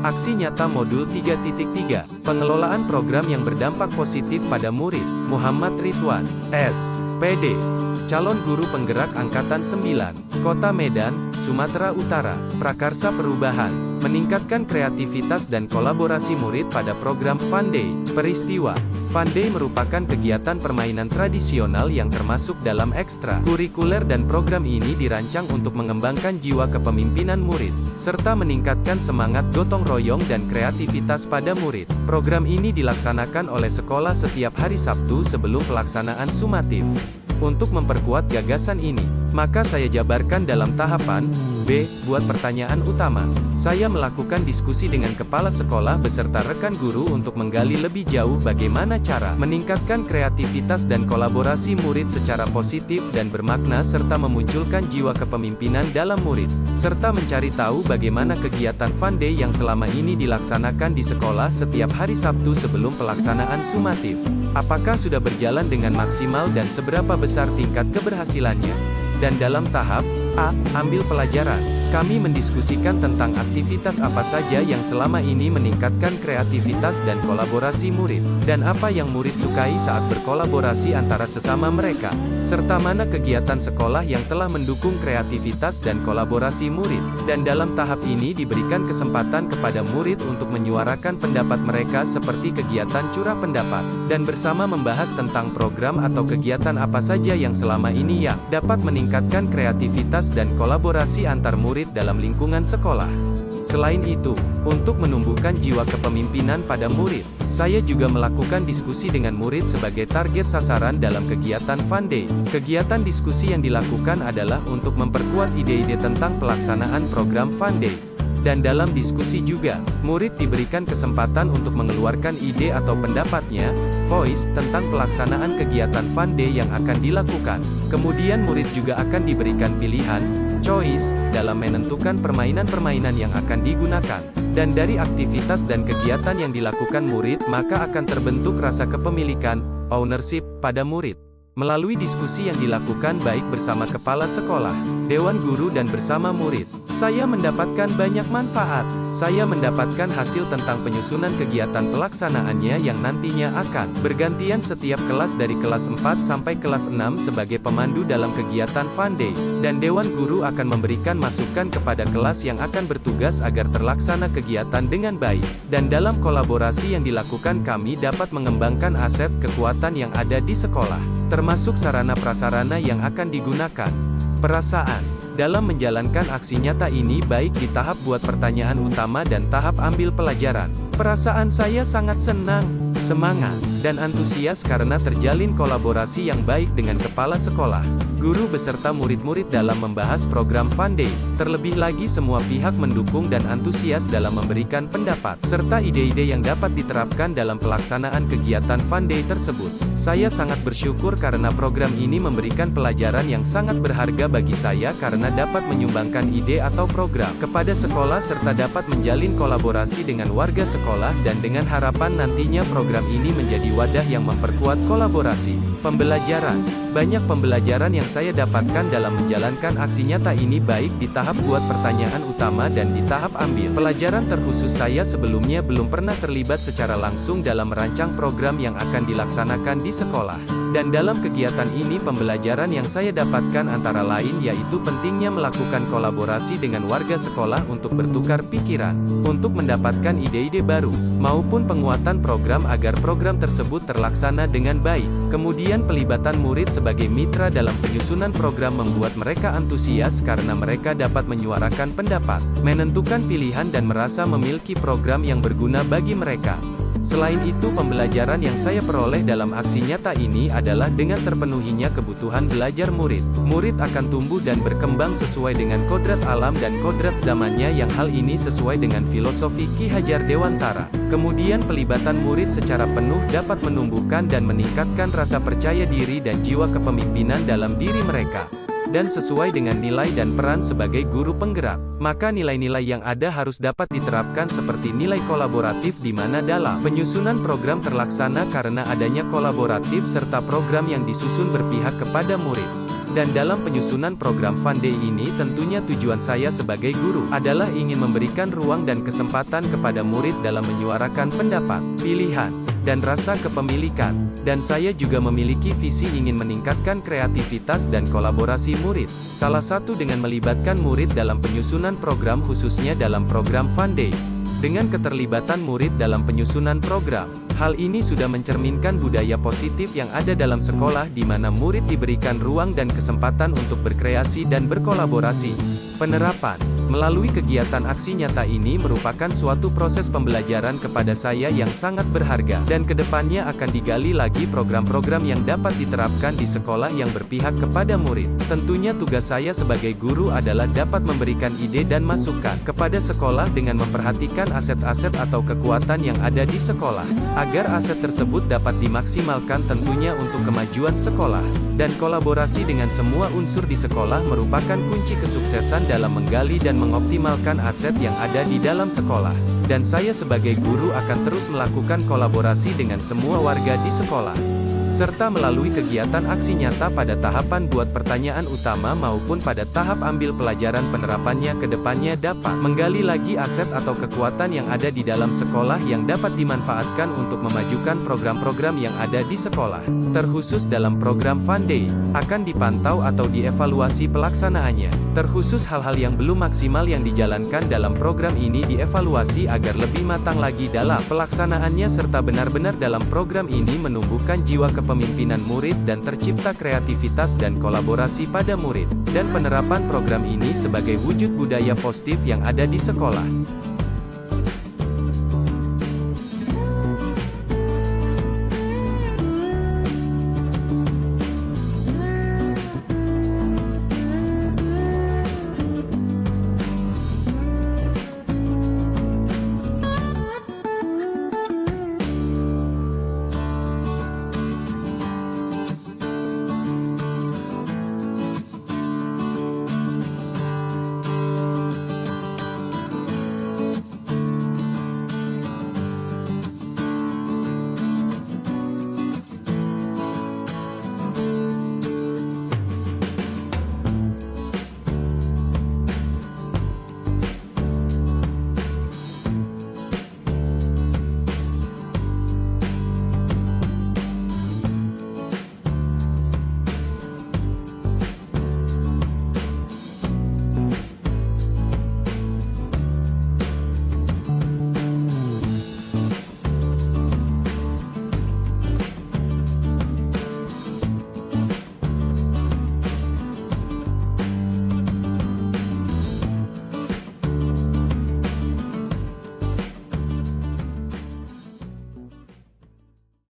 Aksi nyata modul 3.3, pengelolaan program yang berdampak positif pada murid. Muhammad Ridwan, S.Pd. Calon Guru Penggerak Angkatan 9, Kota Medan, Sumatera Utara. Prakarsa perubahan, meningkatkan kreativitas dan kolaborasi murid pada program Fun Day. Peristiwa, Fun Day merupakan kegiatan permainan tradisional yang termasuk dalam ekstra kurikuler dan program ini dirancang untuk mengembangkan jiwa kepemimpinan murid, serta meningkatkan semangat gotong royong dan kreativitas pada murid. Program ini dilaksanakan oleh sekolah setiap hari Sabtu sebelum pelaksanaan sumatif. Untuk memperkuat gagasan ini, maka saya jabarkan dalam tahapan B. Buat pertanyaan utama. Saya melakukan diskusi dengan kepala sekolah beserta rekan guru untuk menggali lebih jauh bagaimana cara meningkatkan kreativitas dan kolaborasi murid secara positif dan bermakna serta memunculkan jiwa kepemimpinan dalam murid, serta mencari tahu bagaimana kegiatan Fun Day yang selama ini dilaksanakan di sekolah setiap hari Sabtu sebelum pelaksanaan sumatif. Apakah sudah berjalan dengan maksimal dan seberapa besar tingkat keberhasilannya? Dan dalam tahap A. Ambil pelajaran. Kami mendiskusikan tentang aktivitas apa saja yang selama ini meningkatkan kreativitas dan kolaborasi murid, dan apa yang murid sukai saat berkolaborasi antara sesama mereka, serta mana kegiatan sekolah yang telah mendukung kreativitas dan kolaborasi murid. Dan dalam tahap ini diberikan kesempatan kepada murid untuk menyuarakan pendapat mereka seperti kegiatan curah pendapat, dan bersama membahas tentang program atau kegiatan apa saja yang selama ini yang dapat meningkatkan kreativitas dan kolaborasi antar murid dalam lingkungan sekolah. Selain itu, untuk menumbuhkan jiwa kepemimpinan pada murid, saya juga melakukan diskusi dengan murid sebagai target sasaran dalam kegiatan Fun Day. Kegiatan diskusi yang dilakukan adalah untuk memperkuat ide-ide tentang pelaksanaan program Fun Day. Dan dalam diskusi juga, murid diberikan kesempatan untuk mengeluarkan ide atau pendapatnya, voice, tentang pelaksanaan kegiatan Fun Day yang akan dilakukan. Kemudian murid juga akan diberikan pilihan, choice, dalam menentukan permainan-permainan yang akan digunakan. Dan dari aktivitas dan kegiatan yang dilakukan murid maka akan terbentuk rasa kepemilikan, ownership, pada murid. Melalui diskusi yang dilakukan baik bersama kepala sekolah, dewan guru dan bersama murid, saya mendapatkan banyak manfaat. Saya mendapatkan hasil tentang penyusunan kegiatan pelaksanaannya yang nantinya akan bergantian setiap kelas dari kelas 4 sampai kelas 6 sebagai pemandu dalam kegiatan Fun Day, dan dewan guru akan memberikan masukan kepada kelas yang akan bertugas agar terlaksana kegiatan dengan baik. Dan dalam kolaborasi yang dilakukan kami dapat mengembangkan aset kekuatan yang ada di sekolah, termasuk sarana-prasarana yang akan digunakan. Perasaan dalam menjalankan aksi nyata ini baik di tahap buat pertanyaan utama dan tahap ambil pelajaran. Perasaan saya sangat senang, semangat, dan antusias karena terjalin kolaborasi yang baik dengan kepala sekolah, guru beserta murid-murid dalam membahas program Fun Day. Terlebih lagi semua pihak mendukung dan antusias dalam memberikan pendapat, serta ide-ide yang dapat diterapkan dalam pelaksanaan kegiatan Fun Day tersebut. Saya sangat bersyukur karena program ini memberikan pelajaran yang sangat berharga bagi saya karena dapat menyumbangkan ide atau program kepada sekolah serta dapat menjalin kolaborasi dengan warga sekolah dan dengan harapan nantinya program ini menjadi wadah yang memperkuat kolaborasi. Pembelajaran. Banyak pembelajaran yang saya dapatkan dalam menjalankan aksi nyata ini baik di tahap buat pertanyaan utama dan di tahap ambil pelajaran terkhusus. Saya sebelumnya belum pernah terlibat secara langsung dalam merancang program yang akan dilaksanakan di sekolah. Dan dalam kegiatan ini pembelajaran yang saya dapatkan antara lain yaitu pentingnya melakukan kolaborasi dengan warga sekolah untuk bertukar pikiran, untuk mendapatkan ide-ide baru, maupun penguatan program agar program tersebut terlaksana dengan baik. Kemudian pelibatan murid sebagai mitra dalam penyusunan program membuat mereka antusias karena mereka dapat menyuarakan pendapat, menentukan pilihan dan merasa memiliki program yang berguna bagi mereka. Selain itu pembelajaran yang saya peroleh dalam aksi nyata ini adalah dengan terpenuhinya kebutuhan belajar murid. Murid akan tumbuh dan berkembang sesuai dengan kodrat alam dan kodrat zamannya yang hal ini sesuai dengan filosofi Ki Hajar Dewantara. Kemudian pelibatan murid secara penuh dapat menumbuhkan dan meningkatkan rasa percaya diri dan jiwa kepemimpinan dalam diri mereka. Dan sesuai dengan nilai dan peran sebagai guru penggerak, maka nilai-nilai yang ada harus dapat diterapkan seperti nilai kolaboratif di mana dalam penyusunan program terlaksana karena adanya kolaboratif serta program yang disusun berpihak kepada murid. Dan dalam penyusunan program Fun Day ini tentunya tujuan saya sebagai guru adalah ingin memberikan ruang dan kesempatan kepada murid dalam menyuarakan pendapat, pilihan, dan rasa kepemilikan. Dan saya juga memiliki visi ingin meningkatkan kreativitas dan kolaborasi murid. Salah satu dengan melibatkan murid dalam penyusunan program khususnya dalam program Fun Day. Dengan keterlibatan murid dalam penyusunan program, hal ini sudah mencerminkan budaya positif yang ada dalam sekolah di mana murid diberikan ruang dan kesempatan untuk berkreasi dan berkolaborasi. Penerapan melalui kegiatan aksi nyata ini merupakan suatu proses pembelajaran kepada saya yang sangat berharga, dan kedepannya akan digali lagi program-program yang dapat diterapkan di sekolah yang berpihak kepada murid. Tentunya tugas saya sebagai guru adalah dapat memberikan ide dan masukan kepada sekolah dengan memperhatikan aset-aset atau kekuatan yang ada di sekolah, agar aset tersebut dapat dimaksimalkan tentunya untuk kemajuan sekolah. Dan kolaborasi dengan semua unsur di sekolah merupakan kunci kesuksesan dalam menggali dan mengoptimalkan aset yang ada di dalam sekolah. Dan saya sebagai guru akan terus melakukan kolaborasi dengan semua warga di sekolah, serta melalui kegiatan aksi nyata pada tahapan buat pertanyaan utama maupun pada tahap ambil pelajaran penerapannya ke depannya dapat menggali lagi aset atau kekuatan yang ada di dalam sekolah yang dapat dimanfaatkan untuk memajukan program-program yang ada di sekolah. Terkhusus dalam program Fun Day, akan dipantau atau dievaluasi pelaksanaannya. Terkhusus hal-hal yang belum maksimal yang dijalankan dalam program ini dievaluasi agar lebih matang lagi dalam pelaksanaannya serta benar-benar dalam program ini menumbuhkan jiwa kepemimpinan murid dan tercipta kreativitas dan kolaborasi pada murid. Dan penerapan program ini sebagai wujud budaya positif yang ada di sekolah.